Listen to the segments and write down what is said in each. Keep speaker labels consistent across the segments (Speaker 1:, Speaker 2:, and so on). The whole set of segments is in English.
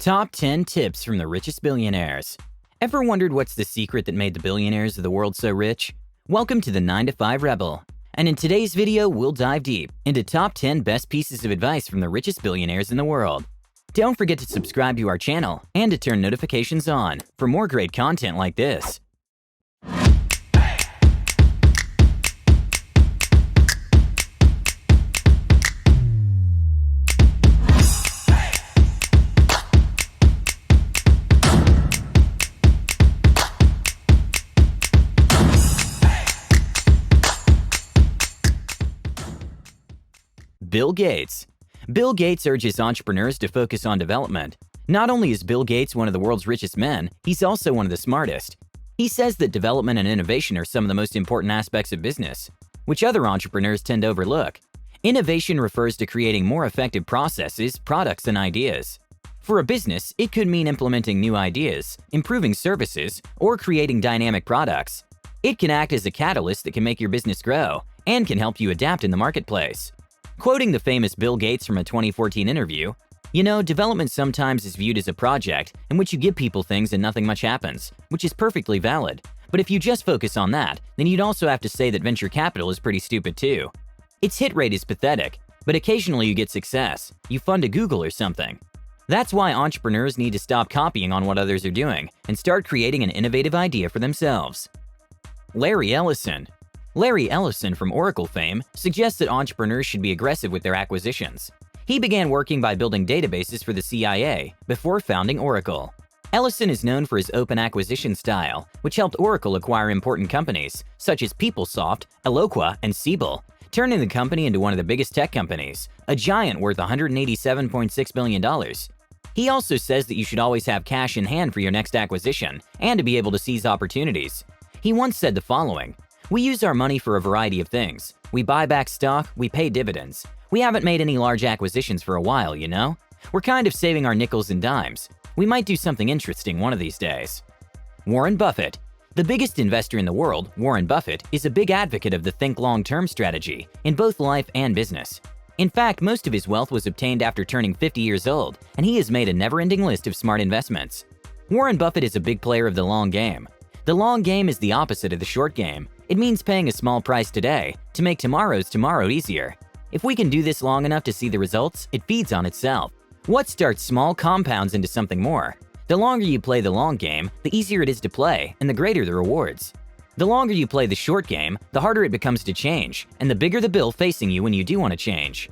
Speaker 1: Top 10 Tips from the Richest Billionaires. Ever wondered what's the secret that made the billionaires of the world so rich? Welcome to the 9 to 5 Rebel. And in today's video, we'll dive deep into top 10 best pieces of advice from the richest billionaires in the world. Don't forget to subscribe to our channel and to turn notifications on for more great content like this. Bill Gates. Bill Gates urges entrepreneurs to focus on development. Not only is Bill Gates one of the world's richest men, he's also one of the smartest. He says that development and innovation are some of the most important aspects of business, which other entrepreneurs tend to overlook. Innovation refers to creating more effective processes, products, and ideas. For a business, it could mean implementing new ideas, improving services, or creating dynamic products. It can act as a catalyst that can make your business grow and can help you adapt in the marketplace. Quoting the famous Bill Gates from a 2014 interview, development sometimes is viewed as a project in which you give people things and nothing much happens, which is perfectly valid. But if you just focus on that, then you'd also have to say that venture capital is pretty stupid too. Its hit rate is pathetic, but occasionally you get success. You fund a Google or something. That's why entrepreneurs need to stop copying on what others are doing and start creating an innovative idea for themselves. Larry Ellison. Larry Ellison from Oracle fame suggests that entrepreneurs should be aggressive with their acquisitions. He began working by building databases for the CIA before founding Oracle. Ellison is known for his open acquisition style, which helped Oracle acquire important companies such as PeopleSoft, Eloqua, and Siebel, turning the company into one of the biggest tech companies, a giant worth $187.6 billion. He also says that you should always have cash in hand for your next acquisition and to be able to seize opportunities. He once said the following: "We use our money for a variety of things. We buy back stock, we pay dividends. We haven't made any large acquisitions for a while, We're kind of saving our nickels and dimes. We might do something interesting one of these days." Warren Buffett. The biggest investor in the world, Warren Buffett, is a big advocate of the think long-term strategy in both life and business. In fact, most of his wealth was obtained after turning 50 years old, and he has made a never-ending list of smart investments. Warren Buffett is a big player of the long game. The long game is the opposite of the short game. It means paying a small price today to make tomorrow's tomorrow easier. If we can do this long enough to see the results, it feeds on itself. What starts small compounds into something more. The longer you play the long game, the easier it is to play and the greater the rewards. The longer you play the short game, the harder it becomes to change, and the bigger the bill facing you when you do want to change.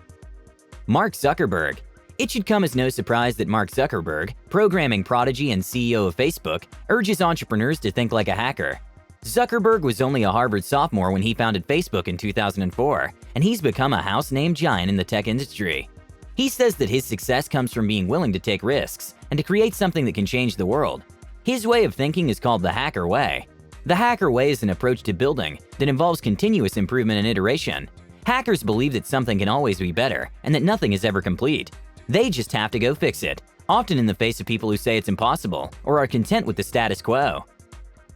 Speaker 1: Mark Zuckerberg. It should come as no surprise that Mark Zuckerberg, programming prodigy and CEO of Facebook, urges entrepreneurs to think like a hacker. Zuckerberg was only a Harvard sophomore when he founded Facebook in 2004, and he's become a house-name giant in the tech industry. He says that his success comes from being willing to take risks and to create something that can change the world. His way of thinking is called the hacker way. The hacker way is an approach to building that involves continuous improvement and iteration. Hackers believe that something can always be better and that nothing is ever complete. They just have to go fix it, often in the face of people who say it's impossible or are content with the status quo.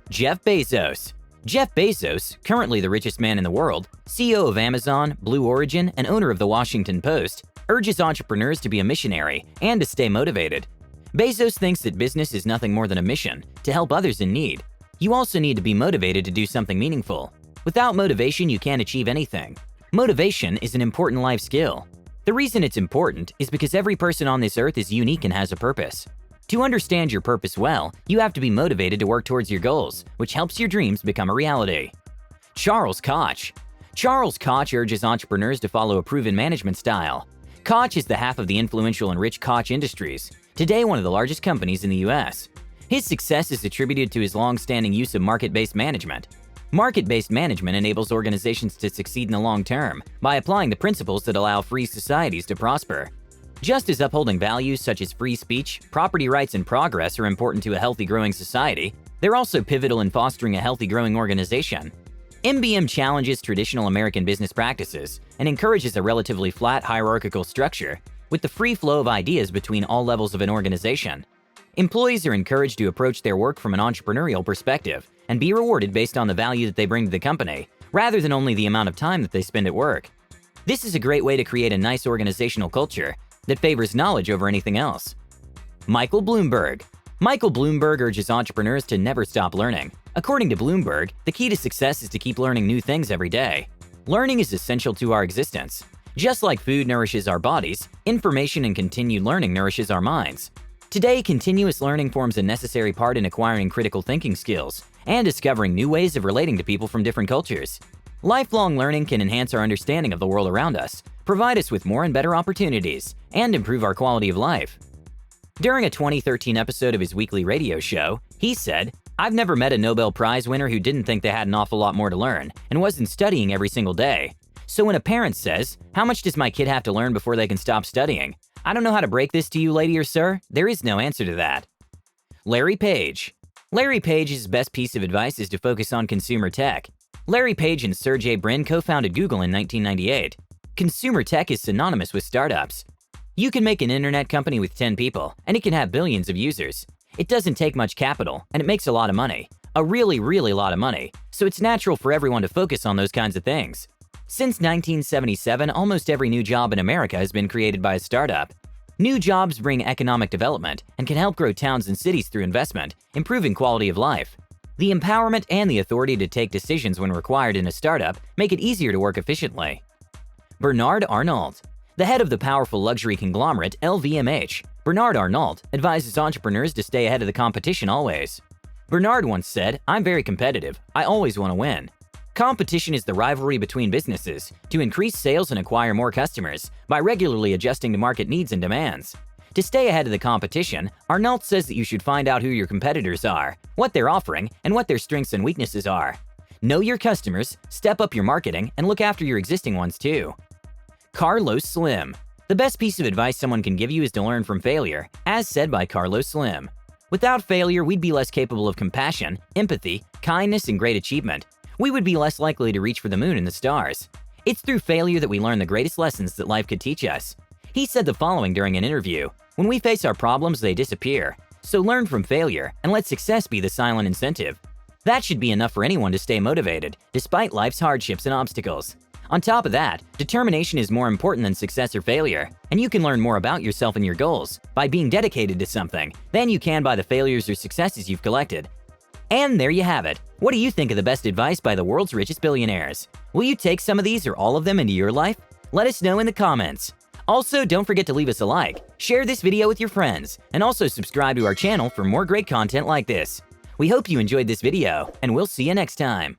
Speaker 1: Jeff Bezos. Jeff Bezos, currently the richest man in the world, CEO of Amazon, Blue Origin, and owner of the Washington Post, urges entrepreneurs to be a missionary and to stay motivated. Bezos thinks that business is nothing more than a mission to help others in need. You also need to be motivated to do something meaningful. Without motivation, you can't achieve anything. Motivation is an important life skill. The reason it's important is because every person on this earth is unique and has a purpose. To understand your purpose well, you have to be motivated to work towards your goals, which helps your dreams become a reality. Charles Koch. Charles Koch urges entrepreneurs to follow a proven management style. Koch is the half of the influential and rich Koch Industries, today one of the largest companies in the US. His success is attributed to his long-standing use of market-based management. Market-based management enables organizations to succeed in the long term by applying the principles that allow free societies to prosper. Just as upholding values such as free speech, property rights, and progress are important to a healthy growing society, they're also pivotal in fostering a healthy growing organization. MBM challenges traditional American business practices and encourages a relatively flat hierarchical structure with the free flow of ideas between all levels of an organization. Employees are encouraged to approach their work from an entrepreneurial perspective and be rewarded based on the value that they bring to the company, rather than only the amount of time that they spend at work. This is a great way to create a nice organizational culture that favors knowledge over anything else. Michael Bloomberg. Michael Bloomberg urges entrepreneurs to never stop learning. According to Bloomberg, the key to success is to keep learning new things every day. Learning is essential to our existence. Just like food nourishes our bodies, information and continued learning nourishes our minds. Today, continuous learning forms a necessary part in acquiring critical thinking skills and discovering new ways of relating to people from different cultures. Lifelong learning can enhance our understanding of the world around us, provide us with more and better opportunities, and improve our quality of life. During a 2013 episode of his weekly radio show, he said, "I've never met a Nobel Prize winner who didn't think they had an awful lot more to learn and wasn't studying every single day. So when a parent says, 'How much does my kid have to learn before they can stop studying?' I don't know how to break this to you, lady or sir. There is no answer to that." Larry Page. Larry Page's best piece of advice is to focus on consumer tech. Larry Page and Sergey Brin co-founded Google in 1998. Consumer tech is synonymous with startups. You can make an internet company with 10 people, and it can have billions of users. It doesn't take much capital, and it makes a lot of money. A really lot of money. So it's natural for everyone to focus on those kinds of things. Since 1977, almost every new job in America has been created by a startup. New jobs bring economic development and can help grow towns and cities through investment, improving quality of life. The empowerment and the authority to take decisions when required in a startup make it easier to work efficiently. Bernard Arnault. The head of the powerful luxury conglomerate LVMH, Bernard Arnault, advises entrepreneurs to stay ahead of the competition always. Bernard once said, "I'm very competitive. I always want to win." Competition is the rivalry between businesses to increase sales and acquire more customers by regularly adjusting to market needs and demands. To stay ahead of the competition, Arnault says that you should find out who your competitors are, what they're offering, and what their strengths and weaknesses are. Know your customers, step up your marketing, and look after your existing ones too. Carlos Slim. The best piece of advice someone can give you is to learn from failure, as said by Carlos Slim. Without failure, we'd be less capable of compassion, empathy, kindness, and great achievement. We would be less likely to reach for the moon and the stars. It's through failure that we learn the greatest lessons that life could teach us. He said the following during an interview, "When we face our problems, they disappear. So learn from failure and let success be the silent incentive." That should be enough for anyone to stay motivated, despite life's hardships and obstacles. On top of that, determination is more important than success or failure, and you can learn more about yourself and your goals by being dedicated to something than you can by the failures or successes you've collected. And there you have it. What do you think of the best advice by the world's richest billionaires? Will you take some of these or all of them into your life? Let us know in the comments. Also, don't forget to leave us a like, share this video with your friends, and also subscribe to our channel for more great content like this. We hope you enjoyed this video, and we'll see you next time.